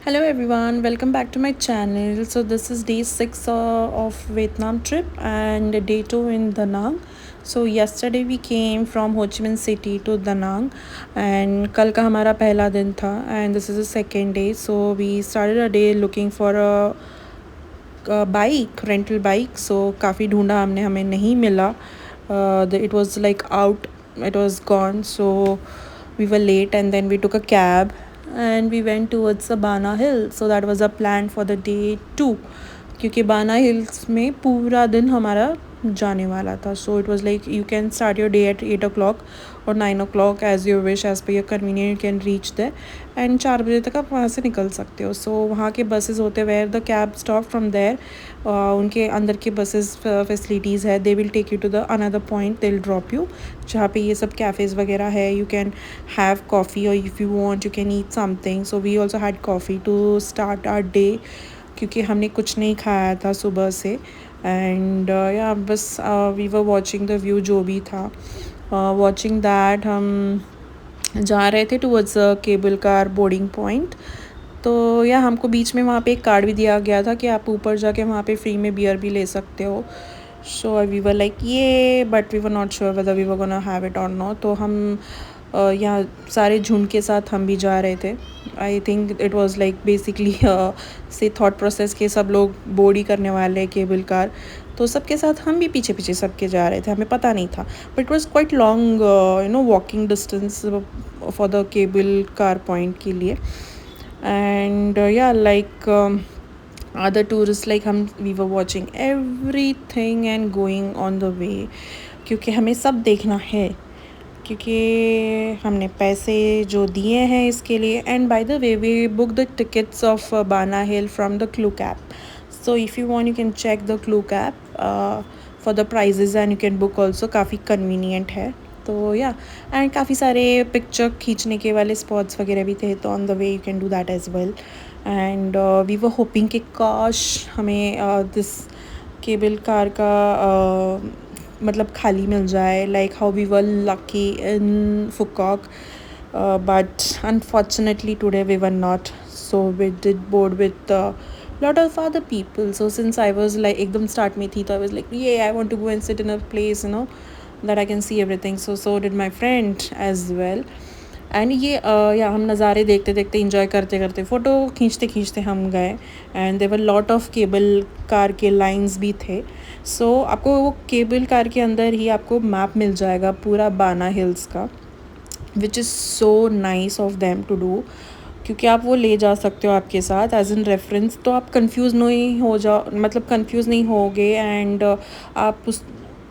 Hello everyone, welcome back to my channel. So this is day 6 of Vietnam trip and day 2 in Da Nang. So yesterday we came from Ho Chi Minh City to Da Nang and कल का हमारा पहला दिन था and this is the second day. So we started a day looking for a bike, rental bike. So काफ़ी ढूंढा हमने, हमें नहीं मिला. It was like out, it was gone. So we were late and then we took a cab and we went towards the Bana Hill. So that was a plan for the day 2 क्योंकि बाना hills में पूरा दिन हमारा जाने वाला था. So it was like you can start your day at 8 o'clock और 9 o'clock as your wish, as per your convenient you can reach there and 4 बजे तक आप वहाँ से निकल सकते हो. सो वहाँ के बसेस होते हैं where the cab stop from there, उनके अंदर के बसेस फैसिलिटीज़ है. They will take you to the another point, they will drop you जहाँ पे ये सब कैफ़ेज़ वगैरह है. यू कैन हैव कॉफ़ी और if you want you can eat something. So we also had coffee to start our day क्योंकि हमने कुछ नहीं खाया था सुबह से. एंड या बस we were watching the view जो भी था. वॉचिंग दैट हम जा रहे थे towards cable car boarding point. तो या हमको बीच में वहाँ पे एक कार्ड भी दिया गया था कि आप ऊपर जाके वहाँ पे फ्री में बियर भी ले सकते हो. सो वी वर लाइक ये, but we were not sure whether we were gonna have it और नॉट. तो हम यहाँ सारे झुंड के साथ हम भी जा रहे थे. I think it was like basically से थॉट प्रोसेस के सब लोग बोर्ड ही करने वाले केबल कार, तो सबके साथ हम भी पीछे पीछे सबके जा रहे थे. हमें पता नहीं था but it was quite long walking distance for the cable car point के लिए. एंड या लाइक other tourists like हम we were watching everything and going on the way क्योंकि हमें सब देखना है, क्योंकि हमने पैसे जो दिए हैं इसके लिए. And by the way we book the tickets of Bana Hill from the Klook app. So if you want you can check the Klook app for the prices and you can book also. काफ़ी convenient है. तो या and काफ़ी सारे picture खींचने के वाले spots वगैरह भी थे, तो on the way you can do that as well. And we were hoping कि काश हमें दिस केबल कार का मतलब खाली मिल जाए, like how we were lucky in Phu Quoc, but unfortunately today we were not. So we did board with lot of other people. So since I was like एकदम start में थी, तो I was like yeah, I want to go and sit in a place that I can see everything. So did my friend as well. And ये या हम नज़ारे देखते देखते इंजॉय करते करते फ़ोटो खींचते खींचते हम गए. And there were lot of cable car के लाइंस भी थे. सो आपको वो केबल कार के अंदर ही आपको मैप मिल जाएगा पूरा बाना हिल्स का, which is so nice of them to do, क्योंकि आप वो ले जा सकते हो आपके साथ एज इन रेफरेंस. तो आप कंफ्यूज नहीं हो जाओ, मतलब कंफ्यूज नहीं होगे. एंड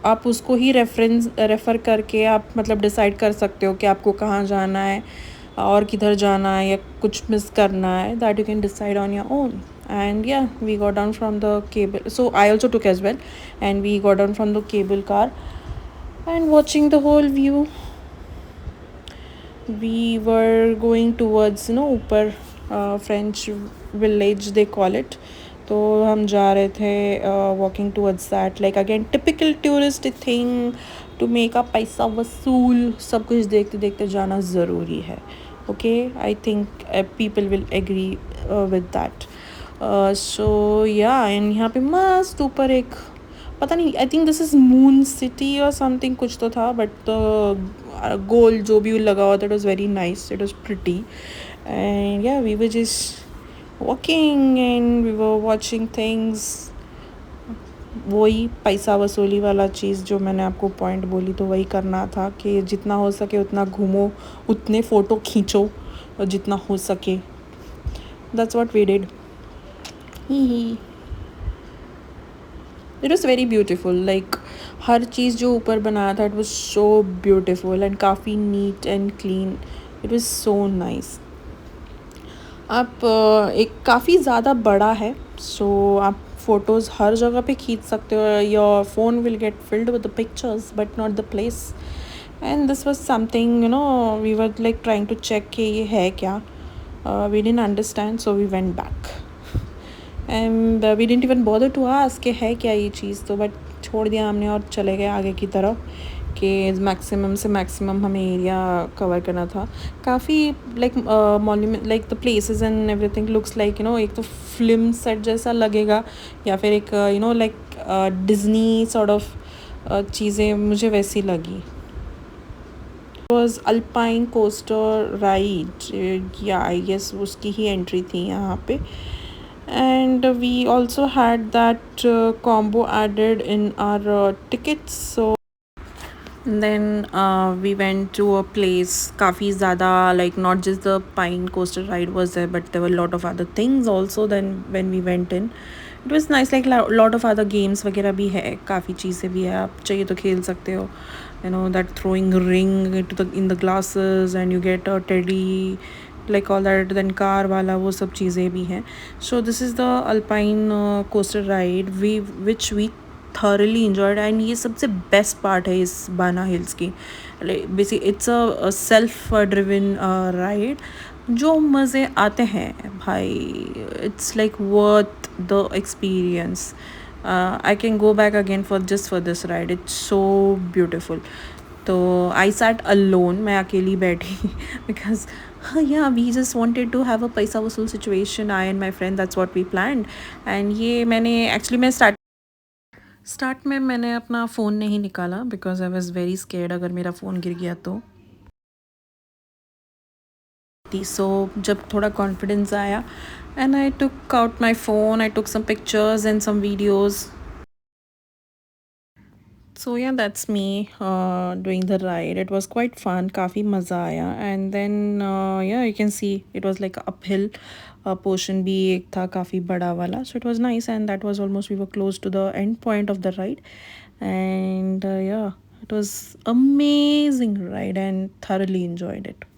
आप उसको ही रेफ़र करके आप मतलब डिसाइड कर सकते हो कि आपको कहाँ जाना है और किधर जाना है या कुछ मिस करना है. That you can decide on your own. And yeah, we got down from the cable, so I also took as well, and we got down from the cable car and watching the whole view. We were going towards ऊपर French village they call it. तो हम जा रहे थे walking towards that, like again typical tourist thing to make a पैसा वसूल. सब कुछ देखते देखते जाना ज़रूरी है. Okay, I think people will agree with that. So yeah and यहाँ पे मस्त ऊपर एक पता नहीं, I think this is Moon City और समथिंग कुछ तो था, बट गोल्ड जो भी लगा हुआ था it was very nice, it was pretty. And yeah we were just walking and we were watching things. वही पैसा वसूली वाला चीज़ जो मैंने आपको पॉइंट बोली, तो वही करना था कि जितना हो सके उतना घूमो, उतने फ़ोटो खींचो और जितना हो सके. That's what we did. It was very beautiful. Like हर चीज़ जो ऊपर बनाया था it was so beautiful and काफ़ी neat and clean. It was so nice. आप एक काफ़ी ज़्यादा बड़ा है, सो आप फ़ोटोज़ हर जगह पे खींच सकते हो. Your phone will get filled with the pictures but not the place. And this was something we were like trying to check कि ये है क्या. We didn't understand, so we went back and we didn't even bother to ask कि है क्या ये चीज़. तो but छोड़ दिया हमने और चले गए आगे की तरफ कि मैक्सिमम से मैक्सिमम हमें एरिया कवर करना था। काफ़ी like monument like the places and everything looks like एक तो फिल्म सेट जैसा लगेगा या फिर एक लाइक डिज्नी सॉर्ट ऑफ चीज़ें मुझे वैसी लगी। वॉज अल्पाइन कोस्टर राइड, या आई गेस उसकी ही एंट्री थी यहाँ पे। And we also had that combo added in our tickets. So then we went to a place काफ़ी ज़्यादा like not just the pine coaster ride was there, but there were a lot of other things also. Then when we went in, it was nice, like lot of other games वगैरह भी है, काफ़ी चीज़ें भी है, आप चाहिए तो खेल सकते हो, that throwing ring in the glasses and you get a teddy like all that, then car वाला वो सब चीज़ें भी हैं. So this is the alpine coaster ride which we thoroughly enjoyed, and ये सबसे बेस्ट पार्ट है इस बाना हिल्स की. Basic it's a self driven ride, जो मज़े आते हैं भाई, it's like worth the experience. I can go back again for this ride. It's so beautiful. तो आई सैट अलोन, मैं अकेली बैठी because yeah, we just wanted to have a पैसा वसूल situation. I and my friend, that's what we planned. And ये मैंने actually मैं start में मैंने अपना फ़ोन नहीं निकाला because I was very scared अगर मेरा फ़ोन गिर गया तो. सो जब थोड़ा कॉन्फिडेंस आया and I took out my phone, I took some pictures and some videos. So yeah, that's me doing the ride. It was quite fun, काफ़ी मज़ा आया. And then yeah, you can see it was like uphill portion भी एक था काफ़ी बड़ा वाला. So it was nice, and that was almost, we were close to the end point of the ride. And yeah, it was amazing ride and thoroughly enjoyed it.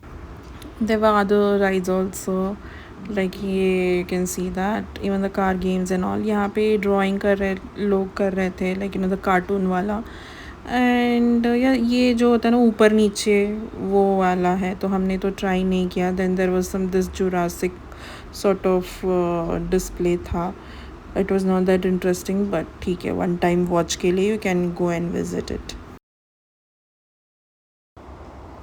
There were other rides also, like ये you can see that even the car games and all. यहाँ पे drawing कर रहे लोग कर रहे थे, like the cartoon वाला. एंड या ये जो होता है ना ऊपर नीचे वो वाला है, तो हमने तो ट्राई नहीं किया. Then there was some this Jurassic sort of display था. It was not that interesting, but ठीक है, वन टाइम वॉच के लिए you can go and visit it.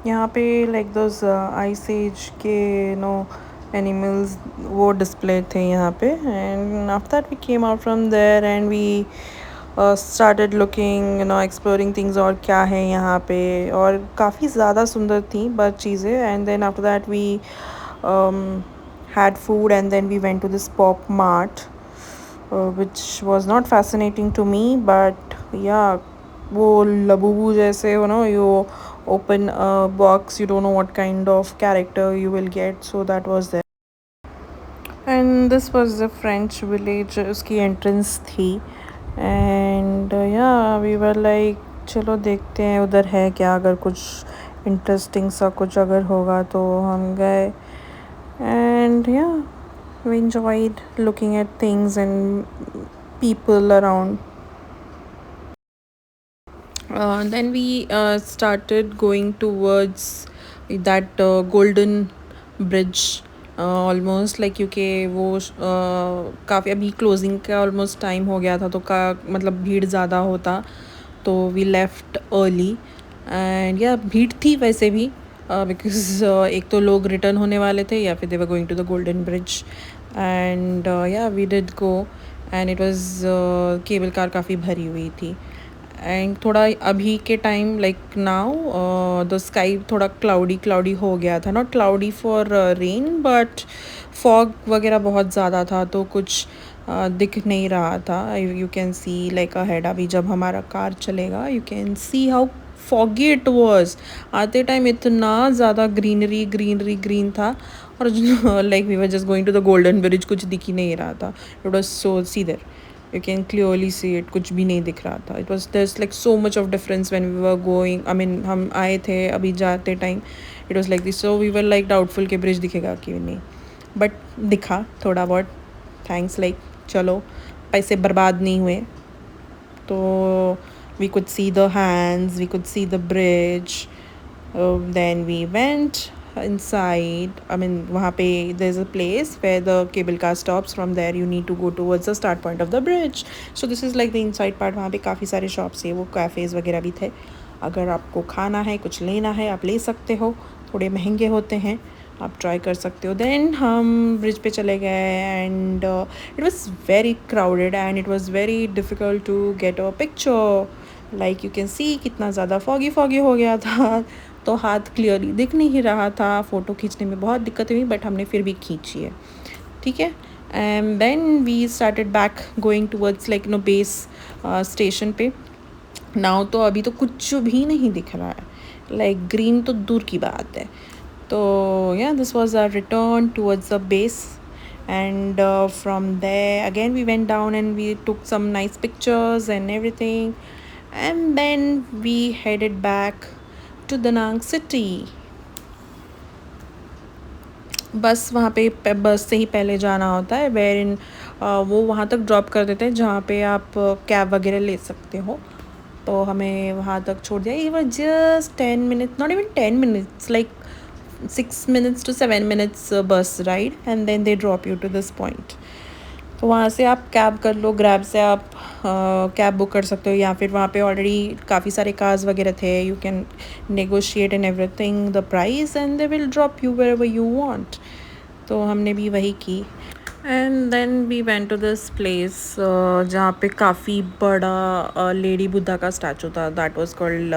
यहाँ पे लाइक दोज आइस एज के एनिमल्स वो डिस्प्ले थे यहाँ पे. And after that we came out from there and we started looking, exploring things और क्या है यहाँ पे, और काफ़ी ज़्यादा सुंदर थी बट चीज़ें. And then after that we had food, and then we went to this pop mart which was not fascinating to me, but yeah, वो लबूबू जैसे you open a box, you don't know what kind of character you will get, so that was there. And this was the French village, उसकी entrance थी. And yeah we were like चलो देखते हैं उधर है क्या, अगर कुछ इंटरेस्टिंग सा कुछ अगर होगा तो हम गए. And yeah we enjoyed looking at things and people around. Then we started going towards that golden bridge. Almost like क्योंकि वो काफ़ी अभी क्लोजिंग का ऑलमोस्ट टाइम हो गया था, तो मतलब भीड़ ज़्यादा होता, तो वी लेफ्ट अर्ली. एंड या भीड़ थी वैसे भी बिकॉज एक तो लोग रिटर्न होने वाले थे या फिर they were going to the Golden Bridge. And yeah we did go, and it was cable car काफ़ी भरी हुई थी. एंड थोड़ा अभी के time like now the sky थोड़ा क्लाउडी हो गया था, not cloudy for rain but fog वगैरह बहुत ज़्यादा था, तो कुछ दिख नहीं रहा था. You can see like ahead, अभी जब हमारा कार चलेगा you can see how foggy it was. आते टाइम इतना ज़्यादा ग्रीन था, और like we were just going to the Golden Bridge, कुछ दिख ही नहीं रहा था. इट वॉज सो सीधर, you can clearly see it, कुछ भी नहीं दिख रहा था. It was, there's like so much of difference when we were going. I mean हम आए थे अभी जाते time it was like this, so we were like doubtful कि ब्रिज दिखेगा कि नहीं, but दिखा थोड़ा बहुत. थैंक्स, लाइक चलो पैसे बर्बाद नहीं हुए. तो we could see the hands, we could see the bridge. Then we went inside. I mean वहाँ पे there's a place where the cable car stops. From there you need to go towards the start point of the bridge. So this is like the inside part. वहाँ पे काफ़ी सारे shops है, वो cafes वगैरह भी थे. अगर आपको खाना है, कुछ लेना है, आप ले सकते हो, थोड़े महंगे होते हैं, आप ट्राई कर सकते हो। देन हम ब्रिज पे चले गए and it was very crowded and it was very difficult to get a picture. Like you can see कितना ज़्यादा फॉगी फॉगी हो गया था, तो हाथ क्लियरली दिख नहीं रहा था, फ़ोटो खींचने में बहुत दिक्कत हुई, बट हमने फिर भी खींची है, ठीक है। And then we started back going towards like no base station पे। नाउ तो अभी तो कुछ भी नहीं दिख रहा है, लाइक ग्रीन तो दूर की बात है। तो yeah, this was our return towards the base, and from there again we went down and we took some nice pictures and everything, and then we headed back to Da Nang city. बस वहाँ पे बस से ही पहले जाना होता है, where इन वो वहाँ तक ड्रॉप कर देते हैं जहाँ पे आप कैब वगैरह ले सकते हो। तो हमें वहाँ तक छोड़ दिया। ये was just 10 minutes, not even 10 minutes, like 6 minutes to 7 minutes bus ride, and then they drop you to this point. तो वहाँ से आप कैब कर लो, ग्रैब से आप कैब बुक कर सकते हो, या फिर वहाँ पे ऑलरेडी काफ़ी सारे कार्स वगैरह थे, you can negotiate and everything the price and they will drop you where you want. तो हमने भी वही की। And then we went to this place जहाँ पे काफ़ी बड़ा लेडी बुद्धा का स्टैचू था, that was called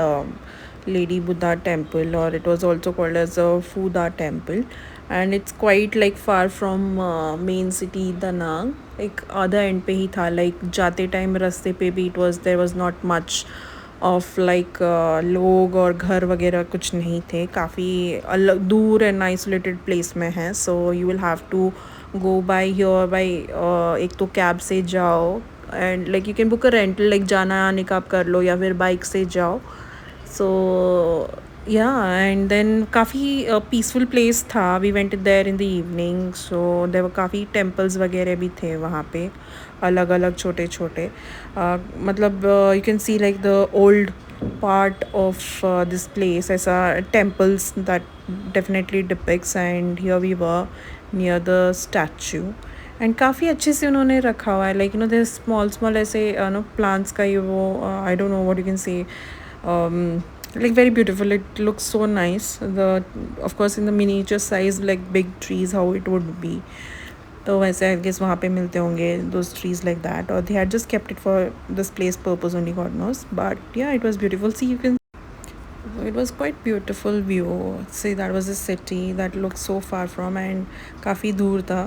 Lady Buddha temple, or it was also called as a Fuda temple, and it's quite like far from main city Da Nang, एक other end पे ही था, like जाते टाइम रास्ते पे भी there was not much of like लोग और घर वगैरह कुछ नहीं थे, काफ़ी अलग दूर एंड आइसोलेटेड प्लेस में है। So you will have to go by here by, एक तो कैब से जाओ and like you can book a rental, like जाना आने का आप कर लो, या फिर बाइक से जाओ। So yeah, and then काफ़ी पीसफुल प्लेस था, we went there in the evening. So there were काफ़ी टेम्पल्स वगैरह भी थे वहाँ पे, अलग अलग छोटे छोटे, मतलब you can see like the old part of this place, ऐसा temples that definitely depicts, and here we were near the statue, and काफ़ी अच्छे से उन्होंने रखा हुआ है, like you know they small small ऐसे नो प्लांट्स का ये वो, I don't know what you can say, like very beautiful, it looks so nice, the of course in the miniature size, like big trees how it would be, तो वैसे I guess वहाँ पे मिलते होंगे those trees like that, or they had just kept it for this place purpose only, God knows, but yeah, it was beautiful. See, you can, it was quite beautiful view. See, that was a city that looked so far from, and काफ़ी दूर था,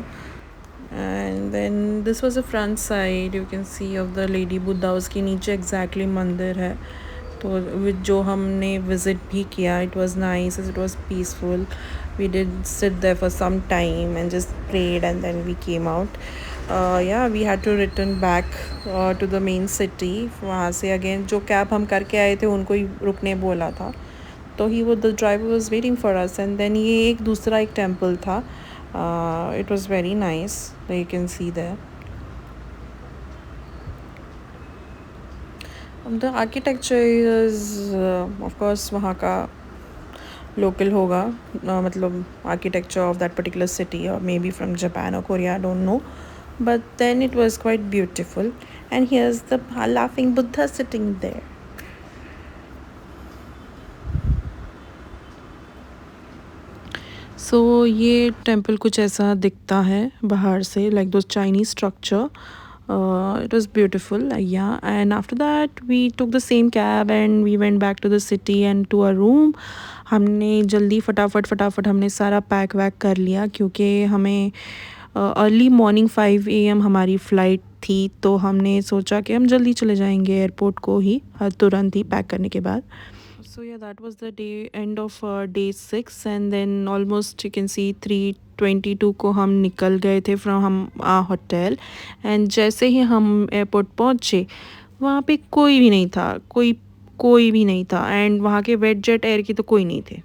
and then this was the front side, you can see, of the Lady Buddha, उसके नीचे exactly मंदिर है, तो जो हमने विज़िट भी किया, it was nice, it was peaceful, we did sit there for some time and just prayed and then we came out. Yeah we had to return back to the main city. वहाँ से again जो cab हम करके आए थे उनको ही रुकने बोला था, तो ही वो the driver was waiting for us, and then ये एक दूसरा एक टेम्पल था, it was very nice, you can see there. The architecture is of course वहाँ का local होगा, मतलब architecture of that particular city, or maybe from Japan or Korea, I don't know, but then it was quite beautiful, and here's the laughing Buddha sitting there. So ये temple कुछ ऐसा दिखता है बाहर से, like those Chinese structure. It was beautiful, yeah, and after that we took the same cab and we went back to the city and to our room. हमने जल्दी फटाफट हमने सारा पैक वैक कर लिया, क्योंकि हमें अर्ली मॉर्निंग 5 AM हमारी फ़्लाइट थी, तो हमने सोचा कि हम जल्दी चले जाएंगे एयरपोर्ट को ही, तुरंत ही पैक करने के बाद। So yeah, that was the day end of day 6, and then almost you can see 3:22 को हम निकल गए थे फ्रॉम हम होटल, एंड जैसे ही हम एयरपोर्ट पहुँचे वहाँ पे कोई भी नहीं था, कोई भी नहीं था, एंड वहाँ के वेट जेट एयर की तो कोई नहीं थे।